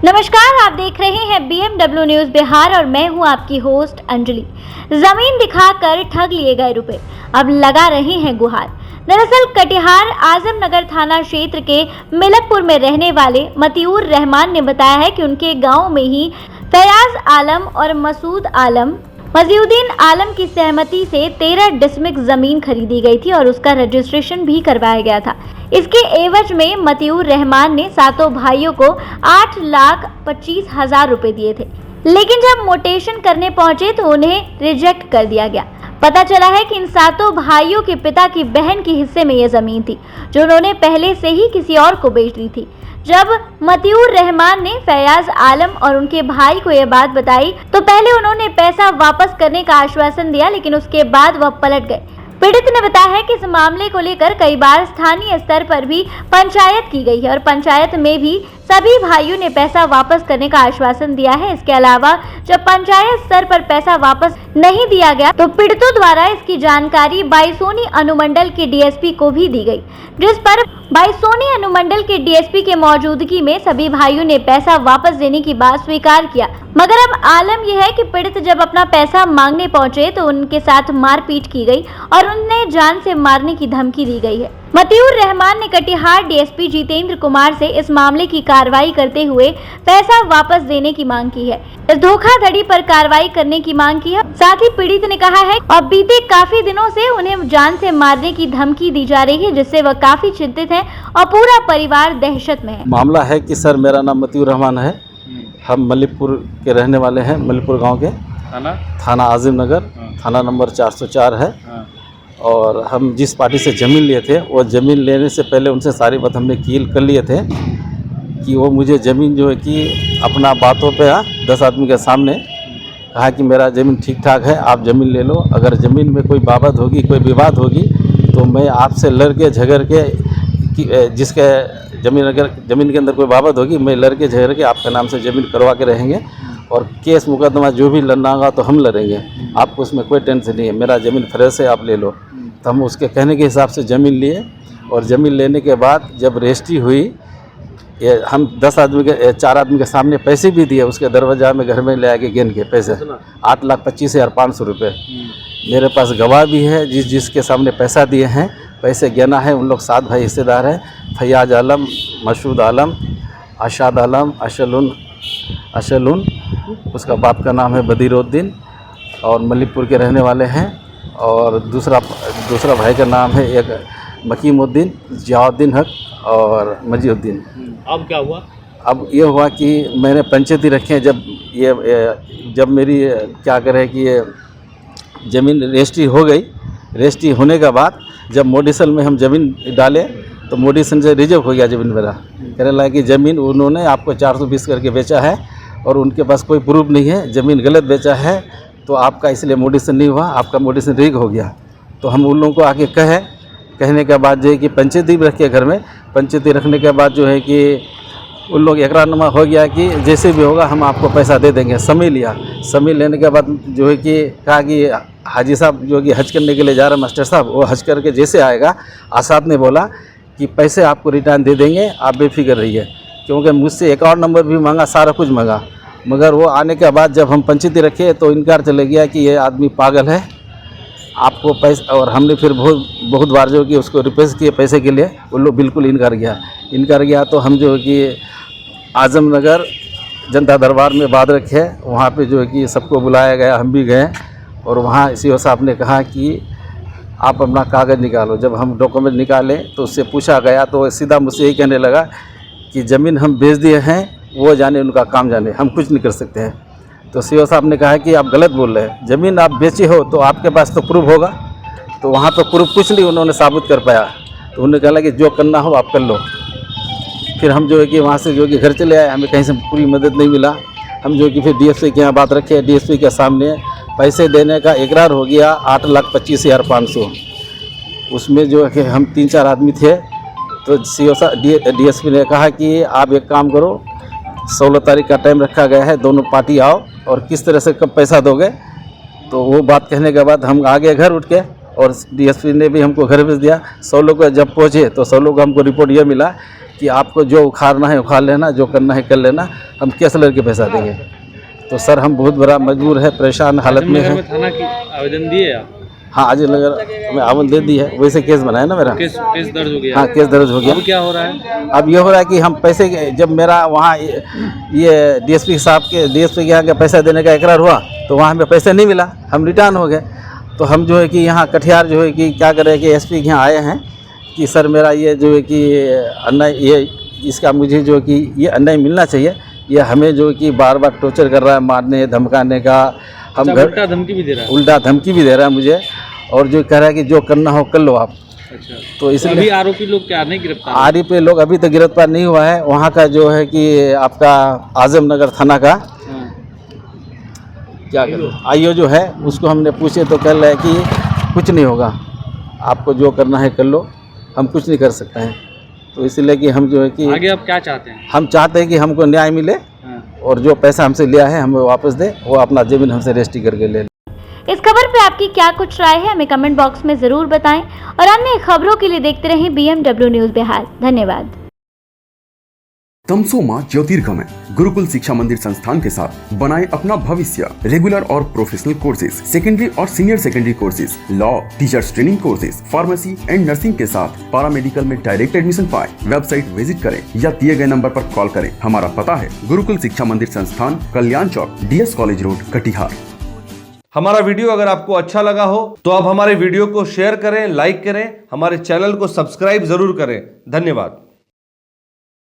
नमस्कार, आप देख रहे हैं BMW न्यूज बिहार और मैं हूं आपकी होस्ट अंजलि। जमीन दिखाकर ठग लिए गए रुपए, अब लगा रहे हैं गुहार। दरअसल कटिहार आजमनगर थाना क्षेत्र के मिलकपुर में रहने वाले मतियूर रहमान ने बताया है कि उनके गांव में ही फैयाज आलम और मजीउद्दीन आलम की सहमति से 13 डिसमिल जमीन खरीदी गई थी और उसका रजिस्ट्रेशन भी करवाया गया था। इसके एवज में मतियूर रहमान ने सातों भाइयों को 8,25,000 रुपए दिए थे, लेकिन जब मोटेशन करने पहुंचे तो उन्हें रिजेक्ट कर दिया गया। पता चला है कि इन सातों भाइयों के पिता की बहन के हिस्से में यह जमीन थी, जो उन्होंने पहले से ही किसी और को बेच दी थी। जब मतियूर रहमान ने फैयाज आलम और उनके भाई को यह बात बताई तो पहले उन्होंने पैसा वापस करने का आश्वासन दिया, लेकिन उसके बाद वह पलट गए। पीड़ित ने बताया है कि इस मामले को लेकर कई बार स्थानीय स्तर पर भी पंचायत की गई है और पंचायत में भी सभी भाइयों ने पैसा वापस करने का आश्वासन दिया है। इसके अलावा जब पंचायत स्तर पर पैसा वापस नहीं दिया गया तो पीड़ितों द्वारा इसकी जानकारी बाइसोनी अनुमंडल के डीएसपी को भी दी गई, जिस पर बाइसोनी अनुमंडल के डीएसपी के मौजूदगी में सभी भाइयों ने पैसा वापस देने की बात स्वीकार किया। मगर अब आलम यह है कि पीड़ित जब अपना पैसा मांगने पहुंचे तो उनके साथ मारपीट की गई और उन्हें जान से मारने की धमकी दी गई है। मतियूर रहमान ने कटिहार डीएसपी जितेंद्र कुमार से इस मामले की कार्रवाई करते हुए पैसा वापस देने की मांग की है। इस धोखाधड़ी पर कार्रवाई करने की मांग की है। साथ ही पीड़ित ने कहा है और बीते काफी दिनों से उन्हें जान से मारने की धमकी दी जा रही है, जिससे वह काफी चिंतित है और पूरा परिवार दहशत में है। मामला है कि सर, मेरा नाम मतियूर रहमान है। हम मलिकपुर के रहने वाले हैं। मलिकपुर गांव के थाना आजमनगर, थाना नंबर 404 है। और हम जिस पार्टी से ज़मीन लिए थे, वो ज़मीन लेने से पहले उनसे सारी बात हमने कील कर लिए थे कि वो मुझे ज़मीन जो है कि अपना बातों पे 10 आदमी के सामने कहा कि मेरा ज़मीन ठीक ठाक है, आप ज़मीन ले लो। अगर ज़मीन में कोई बाबत होगी, कोई विवाद होगी तो मैं आपसे लड़ के झगड़ के, जिसके ज़मीन के अंदर कोई बाबत होगी, मैं लड़ के झगड़ के आपके नाम से ज़मीन करवा के रहेंगे और केस मुकदमा जो भी लड़ना होगा तो हम लड़ेंगे। आपको उसमें कोई टेंशन नहीं है, मेरा ज़मीन फ्रेश है, आप ले लो। तो हम उसके कहने के हिसाब से ज़मीन लिए और ज़मीन लेने के बाद जब रजिस्ट्री हुई, हम 4 आदमी के सामने पैसे भी दिए। उसके दरवाजा में घर में ले आके गिन के पैसे 8,25,500 रुपये। मेरे पास गवाह भी है, जिसके सामने पैसा दिए हैं, पैसे गिना है। उन लोग 7 भाई हिस्सेदार हैं, फैयाज आलम, मशहूद आलम, अशाद आलम, अशलुन, उसका बाप का नाम है बदीरुद्दीन और मलिकपुर के रहने वाले हैं। और दूसरा भाई का नाम है एक मकीमुद्दीन, जियाउद्दीन हक और मजीउद्दीन। अब क्या हुआ? अब ये हुआ कि मैंने पंचायती रखे। जब मेरी क्या करें कि ये ज़मीन रजिस्ट्री हो गई। रजिस्ट्री होने के बाद जब मोडिशन में हम ज़मीन डाले तो मोडिशन से रिजर्व हो गया ज़मीन मेरा। कहने लगा कि ज़मीन उन्होंने आपको 420 करके बेचा है और उनके पास कोई प्रूफ नहीं है, ज़मीन गलत बेचा है, तो आपका इसलिए मोडिशन नहीं हुआ, आपका मोडिशन रिग हो गया। तो हम उन लोगों को आके कहने के बाद जो है कि पंचायती भी रखे घर में। पंचायती रखने के बाद जो है कि उन लोग इकरारनामा हो गया कि जैसे भी होगा हम आपको पैसा दे देंगे। समय लिया। समय लेने के बाद जो है कि कहा कि हाजी साहब जो कि हज करने के लिए जा रहे हैं, मास्टर साहब, वो हज करके जैसे आएगा, आसाद ने बोला कि पैसे आपको रिटर्न दे देंगे, आप बेफिक्र रहिए। क्योंकि मुझसे अकाउंट नंबर भी मांगा, सारा कुछ मांगा, मगर वो आने के बाद जब हम पंचायती रखे तो इनकार चले गया कि ये आदमी पागल है, आपको पैसा। और हमने फिर बहुत बार जो कि उसको रिक्वेस्ट किए पैसे के लिए, वो लोग बिल्कुल इनकार गया। तो हम जो कि आजमनगर जनता दरबार में बात रखे, वहाँ पे जो है कि सबको बुलाया गया, हम भी गए और वहाँ सीओ साहब ने कहा कि आप अपना कागज़ निकालो। जब हम डॉक्यूमेंट निकाले तो उससे पूछा गया तो सीधा मुझसे यही कहने लगा कि ज़मीन हम बेच दिए हैं, वो जाने, उनका काम जाने, हम कुछ नहीं कर सकते हैं। तो सीओ साहब ने कहा कि आप गलत बोल रहे हैं, ज़मीन आप बेचे हो तो आपके पास तो प्रूफ होगा। तो वहाँ तो प्रूफ कुछ नहीं उन्होंने साबित कर पाया। तो उन्होंने कहा कि जो करना हो आप कर लो। फिर हम जो है कि वहाँ से जो कि घर चले आए, हमें कहीं से पूरी मदद नहीं मिला। हम जो कि फिर डीएसपी के यहाँ बात रखे। डीएसपी के सामने पैसे देने का इकरार हो गया 8,25,500। उसमें जो है कि हम 3-4 आदमी थे। तो डीएसपी ने कहा कि आप एक काम करो, 16 तारीख का टाइम रखा गया है, दोनों पार्टी आओ और किस तरह से कब पैसा दोगे। तो वो बात कहने के बाद हम आगे घर उठ के और डीएसपी ने भी हमको घर भेज दिया। 100 लोग जब पहुँचे तो 100 लोग हमको रिपोर्ट ये मिला कि कि आपको जो उखाड़ना है उखाड़ लेना, जो करना है कर लेना, हम कैसे लड़के पैसा देंगे। तो सर हम बहुत बड़ा मजबूर है, परेशान हालत में है। थाना की आवेदन दिए आप? हाँ, आज नगर में आवेदन दे दी है, वैसे केस बनाया ना मेरा। केस दर्ज हो गया? हाँ, केस दर्ज हो गया। अब क्या हो रहा है? अब ये हो रहा है कि हम पैसे जब मेरा वहाँ ये डीएसपी साहब के डीएसपी के यहाँ के पैसा देने का इकरार हुआ तो वहाँ हमें पैसे नहीं मिला, हम रिटर्न हो गए। तो हम जो है कि यहाँ कटिहार जो है कि क्या करें कि एसपी के यहाँ आए हैं कि सर मेरा ये जो है कि अन्याय, ये इसका मुझे जो है कि ये अन्याय मिलना चाहिए। ये हमें जो है कि बार बार टॉर्चर कर रहा है, मारने धमकाने का। हम घर उल्टा धमकी भी दे रहा है? उल्टा धमकी भी दे रहा है मुझे, और जो कह रहा है कि जो करना हो कर लो आप। अच्छा, तो इसलिए अभी आरोपी लोग क्या नहीं गिरफ्तार? आरोपी लोग अभी तक गिरफ्तार नहीं हुआ है। वहाँ का जो है कि आपका आजम नगर थाना का क्या आईओ जो है उसको हमने पूछे तो कह रहे हैं कि कुछ नहीं होगा, आपको जो करना है कर लो, हम कुछ नहीं कर सकते हैं। तो इसलिए कि हम जो है कि आगे आप क्या चाहते हैं? हम चाहते हैं कि हमको न्याय मिले और जो पैसा हमसे लिया है हमें वापस दे, वो अपना जमीन हमसे रजिस्ट्री करके ले। इस खबर पे आपकी क्या कुछ राय है, हमें कमेंट बॉक्स में जरूर बताएं और अन्य खबरों के लिए देखते रहें BMW न्यूज बिहार। धन्यवाद। तमसोमा ज्योतिर्गमय गुरुकुल शिक्षा मंदिर संस्थान के साथ बनाए अपना भविष्य। रेगुलर और प्रोफेशनल कोर्सेज, सेकेंडरी और senior secondary courses, law, teachers training courses, pharmacy and nursing के साथ पैरामेडिकल में डायरेक्ट एडमिशन पाए। वेबसाइट विजिट करें या दिए गए नंबर पर कॉल करें। हमारा पता है गुरुकुल शिक्षा मंदिर संस्थान, कल्याण चौक, DS कॉलेज रोड, कटिहार। हमारा वीडियो अगर आपको अच्छा लगा हो तो आप हमारे वीडियो को शेयर करें, लाइक करें, हमारे चैनल को सब्सक्राइब जरूर करें। धन्यवाद।